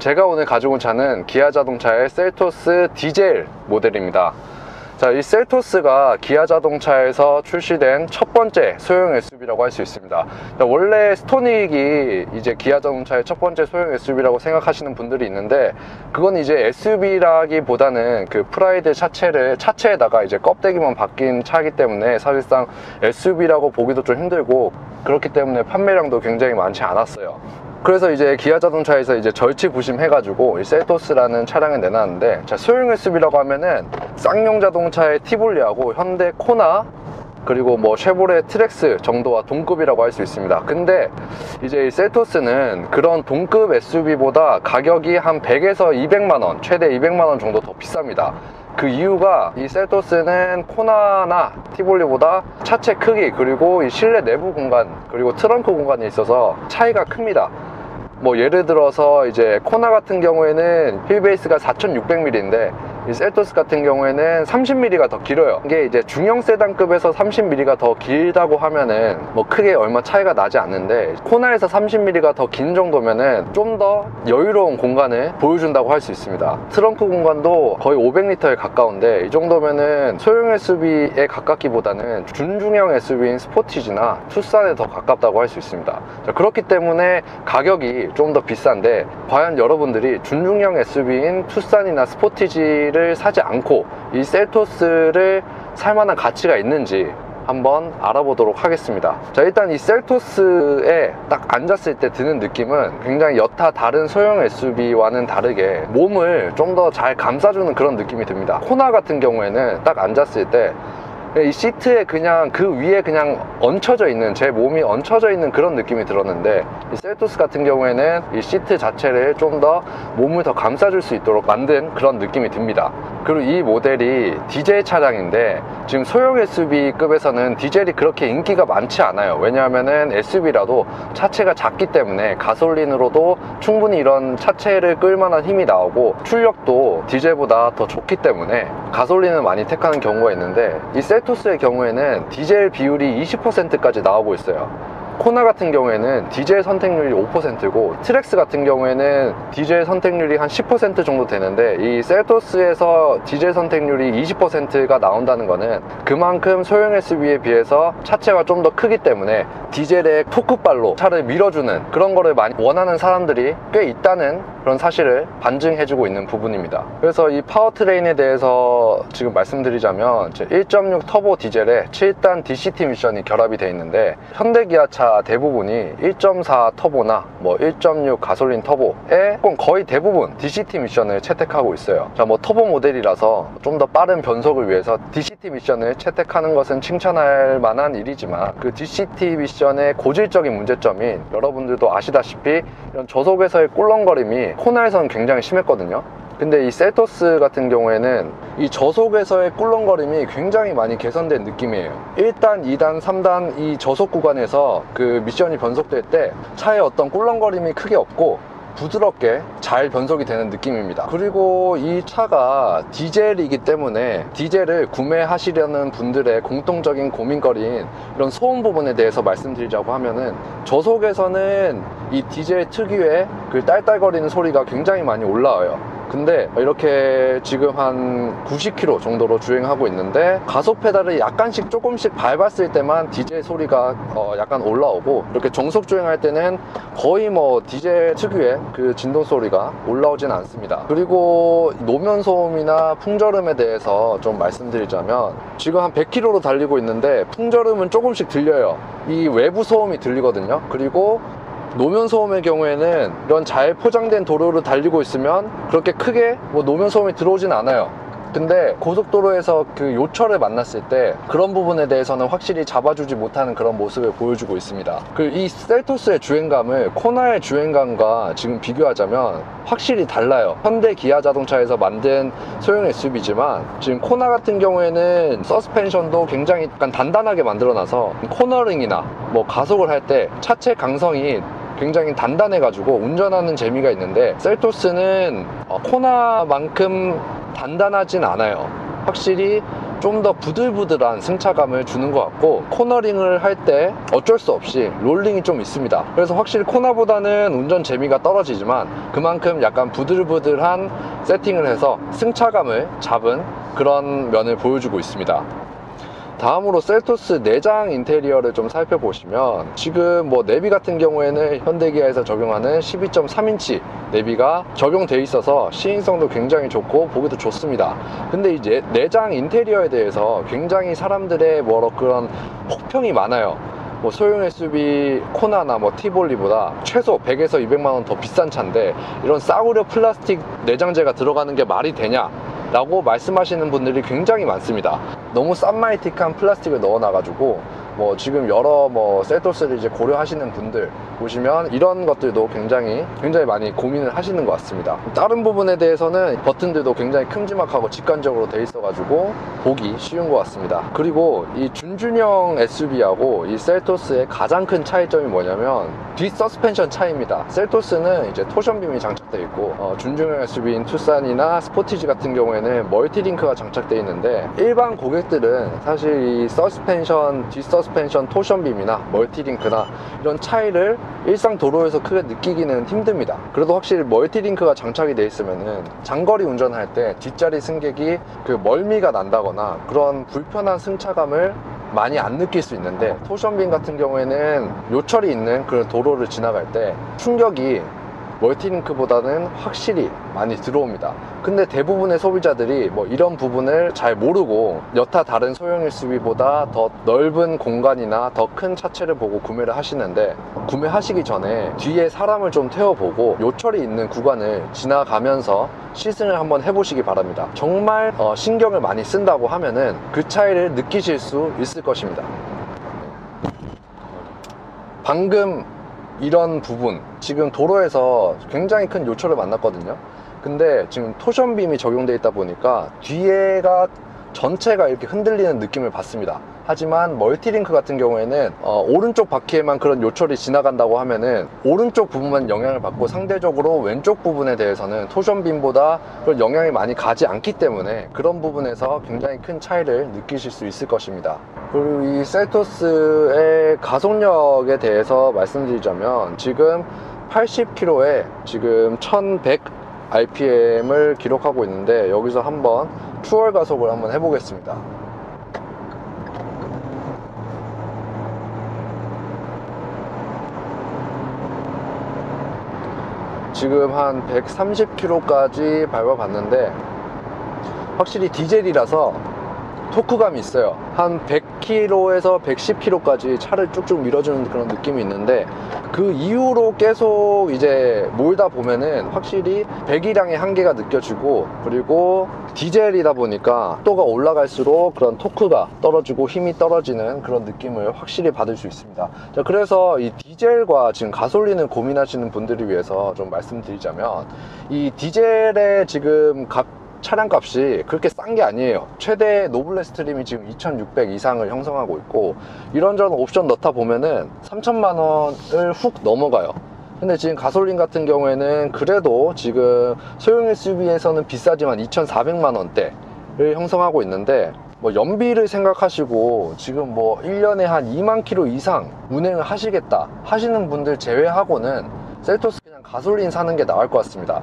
제가 오늘 가지고 온 차는 기아 자동차의 셀토스 디젤 모델입니다. 자, 이 셀토스가 기아 자동차에서 출시된 첫 번째 소형 SUV라고 할 수 있습니다. 원래 스토닉이 이제 기아 자동차의 첫 번째 소형 SUV라고 생각하시는 분들이 있는데, 그건 이제 SUV라기보다는 그 프라이드 차체에다가 이제 껍데기만 바뀐 차이기 때문에 사실상 SUV라고 보기도 좀 힘들고, 그렇기 때문에 판매량도 굉장히 많지 않았어요. 그래서 이제 기아 자동차에서 이제 절치부심해가지고 이 셀토스라는 차량을 내놨는데, 자, 소형 SUV라고 하면은 쌍용 자동차의 티볼리하고 현대 코나, 그리고 뭐 쉐보레 트렉스 정도와 동급이라고 할 수 있습니다. 근데 이제 이 셀토스는 그런 동급 SUV보다 가격이 한 100에서 200만원, 최대 200만원 정도 더 비쌉니다. 그 이유가 이 셀토스는 코나나 티볼리보다 차체 크기, 그리고 이 실내 내부 공간, 그리고 트렁크 공간이 있어서 차이가 큽니다. 뭐 예를 들어서 이제 코나 같은 경우에는 휠베이스가 4600mm인데 이 셀토스 같은 경우에는 30mm가 더 길어요. 이게 이제 중형 세단급에서 30mm가 더 길다고 하면은 뭐 크게 얼마 차이가 나지 않는데, 코나에서 30mm가 더 긴 정도면은 좀 더 여유로운 공간을 보여준다고 할 수 있습니다. 트렁크 공간도 거의 500L에 가까운데, 이 정도면은 소형 SUV에 가깝기보다는 준중형 SUV인 스포티지나 투싼에 더 가깝다고 할 수 있습니다. 자, 그렇기 때문에 가격이 좀 더 비싼데, 과연 여러분들이 준중형 SUV인 투싼이나 스포티지를 사지 않고 이 셀토스를 살만한 가치가 있는지 한번 알아보도록 하겠습니다. 자, 일단 이 셀토스에 딱 앉았을 때 드는 느낌은 굉장히 여타 다른 소형 SUV와는 다르게 몸을 좀 더 잘 감싸주는 그런 느낌이 듭니다. 코나 같은 경우에는 딱 앉았을 때 이 시트에 그냥 그 위에 그냥 얹혀져 있는, 제 몸이 얹혀져 있는 그런 느낌이 들었는데, 이 셀토스 같은 경우에는 이 시트 자체를 좀 더 몸을 더 감싸줄 수 있도록 만든 그런 느낌이 듭니다. 그리고 이 모델이 디젤 차량인데, 지금 소형 SUV급에서는 디젤이 그렇게 인기가 많지 않아요. 왜냐하면은 SUV라도 차체가 작기 때문에 가솔린으로도 충분히 이런 차체를 끌 만한 힘이 나오고, 출력도 디젤보다 더 좋기 때문에 가솔린을 많이 택하는 경우가 있는데, 이 셀토스의 경우에는 디젤 비율이 20%까지 나오고 있어요. 코나 같은 경우에는 디젤 선택률이 5%고, 트렉스 같은 경우에는 디젤 선택률이 한 10% 정도 되는데, 이 셀토스에서 디젤 선택률이 20%가 나온다는 거는 그만큼 소형 SUV에 비해서 차체가 좀 더 크기 때문에 디젤의 토크발로 차를 밀어주는 그런 거를 많이 원하는 사람들이 꽤 있다는 그런 사실을 반증해주고 있는 부분입니다. 그래서 이 파워트레인에 대해서 지금 말씀드리자면, 1.6 터보 디젤에 7단 DCT 미션이 결합이 되어 있는데, 현대기아차 대부분이 1.4 터보나 뭐 1.6 가솔린 터보에 거의 대부분 DCT 미션을 채택하고 있어요. 자, 뭐 터보 모델이라서 좀 더 빠른 변속을 위해서 DCT 미션을 채택하는 것은 칭찬할 만한 일이지만, 그 DCT 미션의 고질적인 문제점인, 여러분들도 아시다시피 이런 저속에서의 꿀렁거림이 코나에서는 굉장히 심했거든요. 근데 이 셀토스 같은 경우에는 이 저속에서의 꿀렁거림이 굉장히 많이 개선된 느낌이에요. 1단, 2단, 3단 이 저속 구간에서 그 미션이 변속될 때 차에 어떤 꿀렁거림이 크게 없고 부드럽게 잘 변속이 되는 느낌입니다. 그리고 이 차가 디젤이기 때문에 디젤을 구매하시려는 분들의 공통적인 고민거리인 이런 소음 부분에 대해서 말씀드리자고 하면은, 저속에서는 이 디젤 특유의 그 딸딸거리는 소리가 굉장히 많이 올라와요. 근데 이렇게 지금 한 90km 정도로 주행하고 있는데, 가속 페달을 약간씩 조금씩 밟았을 때만 디젤 소리가 약간 올라오고, 이렇게 정속 주행할 때는 거의 뭐 디젤 특유의 그 진동 소리가 올라오진 않습니다. 그리고 노면 소음이나 풍절음에 대해서 좀 말씀드리자면, 지금 한 100km로 달리고 있는데 풍절음은 조금씩 들려요. 이 외부 소음이 들리거든요. 그리고 노면 소음의 경우에는 이런 잘 포장된 도로를 달리고 있으면 그렇게 크게 뭐 노면 소음이 들어오진 않아요. 근데 고속도로에서 그 요철을 만났을 때 그런 부분에 대해서는 확실히 잡아주지 못하는 그런 모습을 보여주고 있습니다. 이 셀토스의 주행감을 코나의 주행감과 지금 비교하자면 확실히 달라요. 현대 기아 자동차에서 만든 소형 SUV지만, 지금 코나 같은 경우에는 서스펜션도 굉장히 약간 단단하게 만들어놔서 코너링이나 뭐 가속을 할 때 차체 강성이 굉장히 단단해가지고 운전하는 재미가 있는데, 셀토스는 코나만큼 단단하진 않아요. 확실히 좀 더 부들부들한 승차감을 주는 것 같고, 코너링을 할 때 어쩔 수 없이 롤링이 좀 있습니다. 그래서 확실히 코나보다는 운전 재미가 떨어지지만 그만큼 약간 부들부들한 세팅을 해서 승차감을 잡은 그런 면을 보여주고 있습니다. 다음으로 셀토스 내장 인테리어를 좀 살펴보시면, 지금 뭐 내비 같은 경우에는 현대기아에서 적용하는 12.3인치 내비가 적용되어 있어서 시인성도 굉장히 좋고 보기도 좋습니다. 근데 이제 내장 인테리어에 대해서 굉장히 사람들의 그런 혹평이 많아요. 뭐 소형 SUV 코나나 뭐 티볼리보다 최소 100에서 200만원 더 비싼 차인데 이런 싸구려 플라스틱 내장재가 들어가는 게 말이 되냐 라고 말씀하시는 분들이 굉장히 많습니다. 너무 쌈마이틱한 플라스틱을 넣어놔가지고 지금 여러 셀토스를 이제 고려하시는 분들 보시면 이런 것들도 굉장히 많이 고민을 하시는 것 같습니다. 다른 부분에 대해서는 버튼들도 굉장히 큼지막하고 직관적으로 돼 있어가지고 보기 쉬운 것 같습니다. 그리고 이 준준형 SUV하고 이 셀토스의 가장 큰 차이점이 뭐냐면 뒷 서스펜션 차이입니다. 셀토스는 이제 토션빔이 장착되어 있고 준중형 SUV인 투싼이나 스포티지 같은 경우에는 멀티링크가 장착되어 있는데, 일반 고객들은 사실 이 서스펜션, 뒷 서스펜션 토션빔이나 멀티링크나 이런 차이를 일상 도로에서 크게 느끼기는 힘듭니다. 그래도 확실히 멀티링크가 장착이 되어 있으면은 장거리 운전할 때 뒷자리 승객이 그 멀미가 난다거나 그런 불편한 승차감을 많이 안 느낄 수 있는데, 토션빔 같은 경우에는 요철이 있는 그런 도로를 지나갈 때 충격이 멀티링크보다는 확실히 많이 들어옵니다. 근데 대부분의 소비자들이 이런 부분을 잘 모르고 여타 다른 소형 SUV보다 더 넓은 공간이나 더 큰 차체를 보고 구매를 하시는데, 구매하시기 전에 뒤에 사람을 좀 태워보고 요철이 있는 구간을 지나가면서 시승을 한번 해보시기 바랍니다. 정말 신경을 많이 쓴다고 하면은 그 차이를 느끼실 수 있을 것입니다. 방금 이런 부분, 지금 도로에서 굉장히 큰 요철을 만났거든요. 근데 지금 토션빔이 적용되어 있다 보니까 뒤에가 전체가 이렇게 흔들리는 느낌을 받습니다. 하지만 멀티링크 같은 경우에는 오른쪽 바퀴에만 그런 요철이 지나간다고 하면은 오른쪽 부분만 영향을 받고 상대적으로 왼쪽 부분에 대해서는 토션빔보다 그런 영향이 많이 가지 않기 때문에 그런 부분에서 굉장히 큰 차이를 느끼실 수 있을 것입니다. 그리고 이 셀토스의 가속력에 대해서 말씀드리자면, 지금 80km에 지금 1100 RPM을 기록하고 있는데, 여기서 한번 추월 가속을 한번 해보겠습니다. 지금 한 130km까지 밟아봤는데 확실히 디젤이라서 토크감이 있어요. 한 100km에서 110km까지 차를 쭉쭉 밀어주는 그런 느낌이 있는데, 그 이후로 계속 이제 몰다 보면은 확실히 배기량의 한계가 느껴지고, 그리고 디젤이다 보니까 속도가 올라갈수록 그런 토크가 떨어지고 힘이 떨어지는 그런 느낌을 확실히 받을 수 있습니다. 자, 그래서 이 디젤과 지금 가솔린을 고민하시는 분들을 위해서 좀 말씀드리자면, 이 디젤의 지금 차량값이 그렇게 싼 게 아니에요. 최대 노블레스 트림이 지금 2600 이상을 형성하고 있고, 이런저런 옵션 넣다 보면은 3천만 원을 훅 넘어가요. 근데 지금 가솔린 같은 경우에는 그래도 지금 소형 SUV에서는 비싸지만 2,400만 원대를 형성하고 있는데, 연비를 생각하시고 지금 1년에 한 2만 킬로 이상 운행을 하시겠다 하시는 분들 제외하고는 셀토스 그냥 가솔린 사는 게 나을 것 같습니다.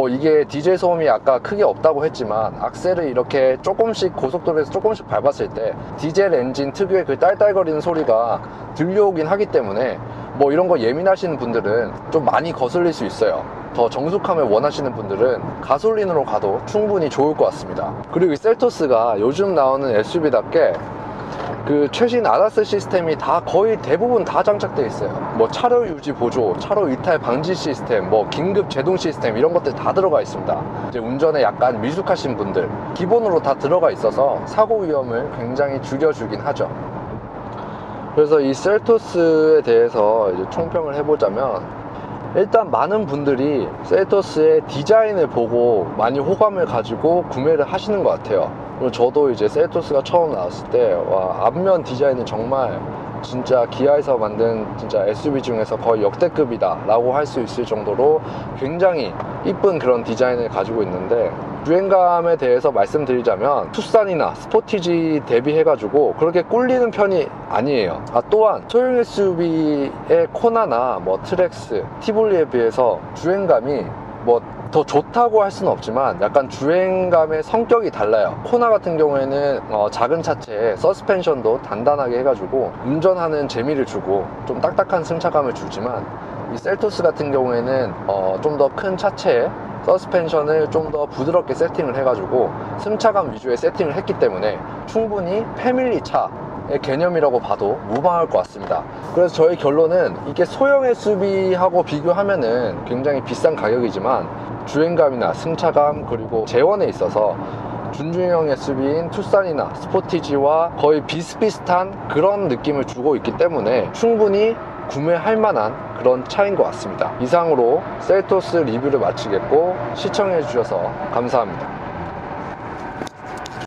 이게 디젤 소음이 아까 크게 없다고 했지만, 악셀을 이렇게 조금씩 고속도로에서 조금씩 밟았을 때 디젤 엔진 특유의 그 딸딸거리는 소리가 들려오긴 하기 때문에 이런 거 예민하시는 분들은 좀 많이 거슬릴 수 있어요. 더 정숙함을 원하시는 분들은 가솔린으로 가도 충분히 좋을 것 같습니다. 그리고 이 셀토스가 요즘 나오는 SUV답게 그 최신 ADAS 시스템이 거의 대부분 다 장착되어 있어요. 차로 유지 보조, 차로 이탈 방지 시스템, 긴급 제동 시스템, 이런 것들 다 들어가 있습니다. 이제 운전에 약간 미숙하신 분들 기본으로 다 들어가 있어서 사고 위험을 굉장히 줄여주긴 하죠. 그래서 이 셀토스에 대해서 이제 총평을 해보자면, 일단 많은 분들이 셀토스의 디자인을 보고 많이 호감을 가지고 구매를 하시는 것 같아요. 그리고 저도 이제 셀토스가 처음 나왔을 때 앞면 디자인이 정말 진짜 기아에서 만든 진짜 SUV 중에서 거의 역대급이다 라고 할 수 있을 정도로 굉장히 이쁜 그런 디자인을 가지고 있는데, 주행감에 대해서 말씀드리자면 투싼이나 스포티지 대비해가지고 그렇게 꿀리는 편이 아니에요. 또한 소형 SUV의 코나나 뭐 트랙스, 티볼리에 비해서 주행감이 뭐 더 좋다고 할 수는 없지만 약간 주행감의 성격이 달라요. 코나 같은 경우에는 작은 차체에 서스펜션도 단단하게 해가지고 운전하는 재미를 주고 좀 딱딱한 승차감을 주지만, 이 셀토스 같은 경우에는 좀 더 큰 차체에 서스펜션을 좀 더 부드럽게 세팅을 해가지고 승차감 위주의 세팅을 했기 때문에 충분히 패밀리 차의 개념이라고 봐도 무방할 것 같습니다. 그래서 저의 결론은 이게 소형 SUV하고 비교하면은 굉장히 비싼 가격이지만 주행감이나 승차감 그리고 재원에 있어서 준중형 SUV인 투싼이나 스포티지와 거의 비슷비슷한 그런 느낌을 주고 있기 때문에 충분히 구매할 만한 그런 차인 것 같습니다. 이상으로 셀토스 리뷰를 마치겠고, 시청해 주셔서 감사합니다.